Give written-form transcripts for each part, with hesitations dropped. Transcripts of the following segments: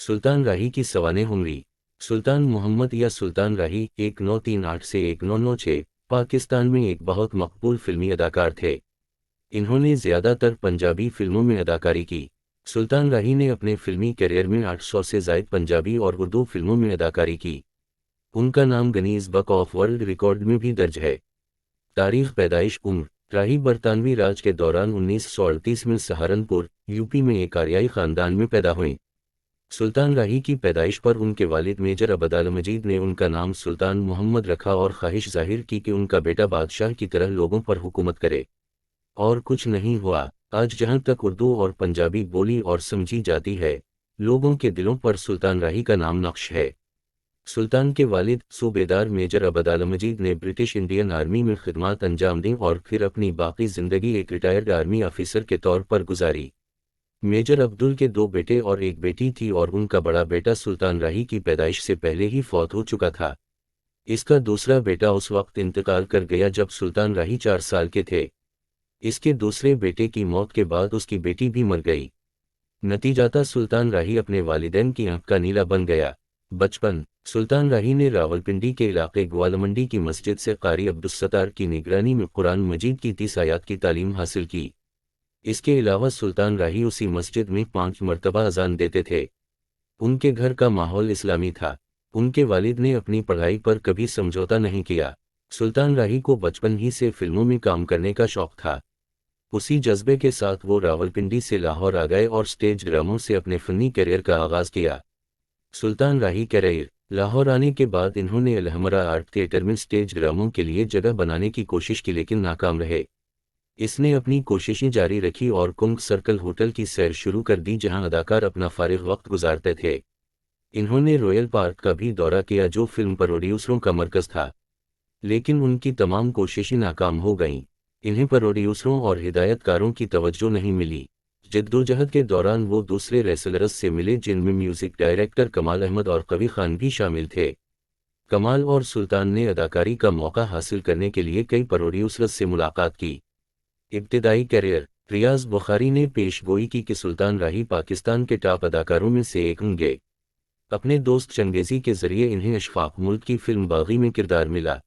सुल्तान राही की सवाने हुमरी। सुल्तान मोहम्मद या सुल्तान राही 1938 से 1996 पाकिस्तान में एक बहुत मकबूल फिल्मी अदाकार थे। इन्होंने ज़्यादातर पंजाबी फिल्मों में अदाकारी की। सुल्तान राही ने अपने फिल्मी करियर में 800 से ज़ायद पंजाबी और उर्दू फिल्मों में अदाकारी की। उनका नाम Guinness book of world record में भी दर्ज है। तारीख पैदाइश उम्र। राही बरतानवी राज के दौरान 1938 में सहारनपुर, यूपी में एक आर्याई ख़ानदान में पैदा हुए। सुल्तान राही की पैदाइश पर उनके वालिद मेजर अबदाल मजीद ने उनका नाम सुल्तान मोहम्मद रखा और ख्वाहिश जाहिर की कि उनका बेटा बादशाह की तरह लोगों पर हुकूमत करे। और कुछ नहीं हुआ। आज जहां तक उर्दू और पंजाबी बोली और समझी जाती है, लोगों के दिलों पर सुल्तान राही का नाम नक्श है। सुल्तान के वालिद सूबेदार मेजर अबदाल मजीद ने ब्रिटिश इंडियन आर्मी में खिदमत अंजाम दी और फिर अपनी बाकी ज़िंदगी एक रिटायर्ड आर्मी ऑफिसर के तौर पर गुजारी। मेजर अब्दुल के 2 बेटे और एक बेटी थी और उनका बड़ा बेटा सुल्तान राही की पैदाइश से पहले ही फौत हो चुका था। इसका दूसरा बेटा उस वक्त इंतकाल कर गया जब सुल्तान राही 4 साल के थे। इसके दूसरे बेटे की मौत के बाद उसकी बेटी भी मर गई। नतीजाता सुल्तान राही अपने वालिदैन की आंख का नीला बन गया। बचपन। सुल्तान राही ने रावलपिंडी के इलाके ग्वालमंडी की मस्जिद से कारी अब्दुस्सत्तार की निगरानी में कुरान मजीद की 30 आयात की तालीम हासिल की। इसके अलावा सुल्तान राही उसी मस्जिद में 5 मरतबा अजान देते थे। उनके घर का माहौल इस्लामी था। उनके वालिद ने अपनी पढ़ाई पर कभी समझौता नहीं किया। सुल्तान राही को बचपन ही से फिल्मों में काम करने का शौक था। उसी जज्बे के साथ वो रावलपिंडी से लाहौर आ गए और स्टेज ड्रामों से अपने फ़नी करियर का आगाज़ किया। सुल्तान राही करियर। लाहौर आने के बाद इन्होंने अलहमरा आर्ट थिएटर में स्टेज ड्रामों के लिए जगह बनाने की कोशिश की लेकिन नाकाम रहे। इसने अपनी कोशिशें जारी रखी और कुंग सर्कल होटल की सैर शुरू कर दी जहां अदाकार अपना फारिग वक्त गुजारते थे। इन्होंने रॉयल पार्क का भी दौरा किया जो फिल्म प्रोड्यूसरों का मरकज़ था, लेकिन उनकी तमाम कोशिशें नाकाम हो गईं। इन्हें प्रोड्यूसरों और हिदायतकारों की तवज्जो नहीं मिली। जद्दोजहद के दौरान वो दूसरे रेसलर्स से मिले जिनमें म्यूज़िक डायरेक्टर कमाल अहमद और कवि खान भी शामिल थे। कमाल और सुल्तान ने अदाकारी का मौका हासिल करने के लिए कई प्रोड्यूसर्स से मुलाकात की। इब्तिदाई करियर। रियाज बुखारी ने पेशगोई की कि सुल्तान राही पाकिस्तान के टॉप अदाकारों में से एक होंगे। अपने दोस्त चंगेज़ी के ज़रिए इन्हें अशफाक मुल्क की फिल्म बागी में किरदार मिला।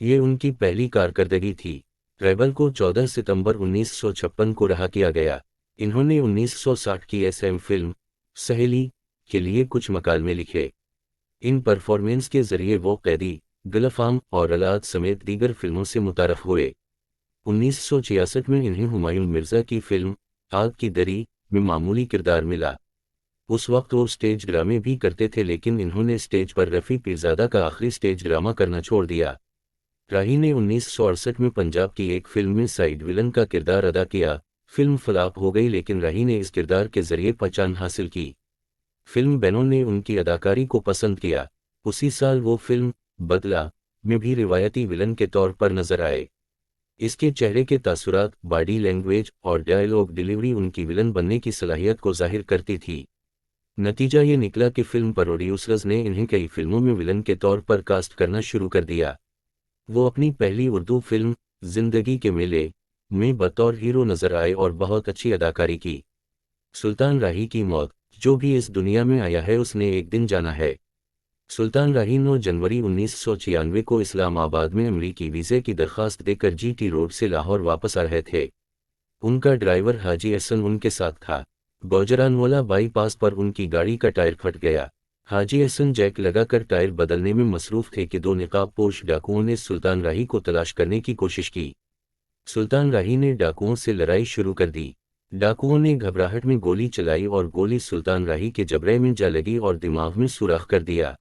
ये उनकी पहली कारकर्दगी थी। रेबल को 14 सितंबर 1956 को रहा किया गया। इन्होंने 1960 की SM फिल्म सहेली के लिए कुछ मकालमे लिखे। इन परफॉर्मेंस के ज़रिए वो कैदी, गुलफाम और अलाद समेत दीगर फिल्मों से मुतारफ हुए। 1966 में इन्हें हुमायूं मिर्ज़ा की फिल्म आग की दरी में मामूली किरदार मिला। उस वक्त वो स्टेज ड्रामे भी करते थे लेकिन इन्होंने स्टेज पर रफ़ी पीरज़ादा का आखिरी स्टेज ड्रामा करना छोड़ दिया। राही ने 1968 में पंजाब की एक फिल्म में साइड विलन का किरदार अदा किया। फिल्म फ्लॉप हो गई लेकिन राही ने इस किरदार के ज़रिए पहचान हासिल की। फिल्म बैनों ने उनकी अदाकारी को पसंद किया। उसी साल वो फिल्म बदला में भी रिवायती विलन के तौर पर नजर आए। इसके चेहरे के तासुरात, बॉडी लैंग्वेज और डायलॉग डिलीवरी उनकी विलन बनने की सलाहियत को जाहिर करती थी। नतीजा ये निकला कि फिल्म प्रोड्यूसर्स ने इन्हें कई फिल्मों में विलन के तौर पर कास्ट करना शुरू कर दिया। वो अपनी पहली उर्दू फिल्म जिंदगी के मेले में बतौर हीरो नजर आए और बहुत अच्छी अदाकारी की। सुल्तान राही की मौत। जो भी इस दुनिया में आया है उसने एक दिन जाना है। सुल्तान राही 9 जनवरी 1996 को इस्लामाबाद में अमरीकी वीज़े की दरख्वास्त देकर GT रोड से लाहौर वापस आ रहे थे। उनका ड्राइवर हाजी हसन उनके साथ था। गौजरानवाला बाईपास पर उनकी गाड़ी का टायर फट गया। हाजी हसन जैक लगाकर टायर बदलने में मसरूफ़ थे कि 2 निकाबपोश डाकुओं ने सुल्तान राही को तलाश करने की कोशिश की। सुल्तान राही ने डाकुओं से लड़ाई शुरू कर दी। डाकुओं ने घबराहट में गोली चलाई और गोली सुल्तान राही के जबड़े में जा लगी और दिमाग में सुराख कर दिया।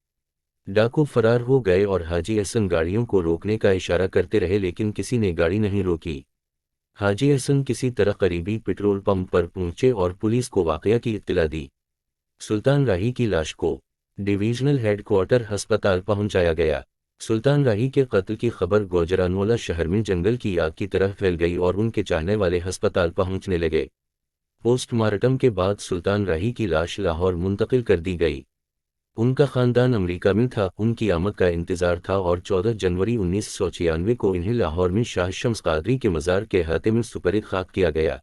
डाकू फरार हो गए और हाजी हसन गाड़ियों को रोकने का इशारा करते रहे लेकिन किसी ने गाड़ी नहीं रोकी। हाजी हसन किसी तरह करीबी पेट्रोल पंप पर पहुंचे और पुलिस को वाकया की इत्तला दी। सुल्तान राही की लाश को डिवीजनल हेडक्वार्टर अस्पताल पहुंचाया गया। सुल्तान राही के कत्ल की खबर गुजरानवाला शहर में जंगल की आग की तरह फैल गई और उनके चाहने वाले अस्पताल पहुंचने लगे। पोस्टमार्टम के बाद सुल्तान राही की लाश लाहौर मुंतकिल कर दी गई। उनका ख़ानदान अमेरिका में था। उनकी आमद का इंतज़ार था और 14 जनवरी 1996 को इन्हें लाहौर में शाह शम्स क़ादरी के मज़ार के अहाते में सुपरद खाक किया गया।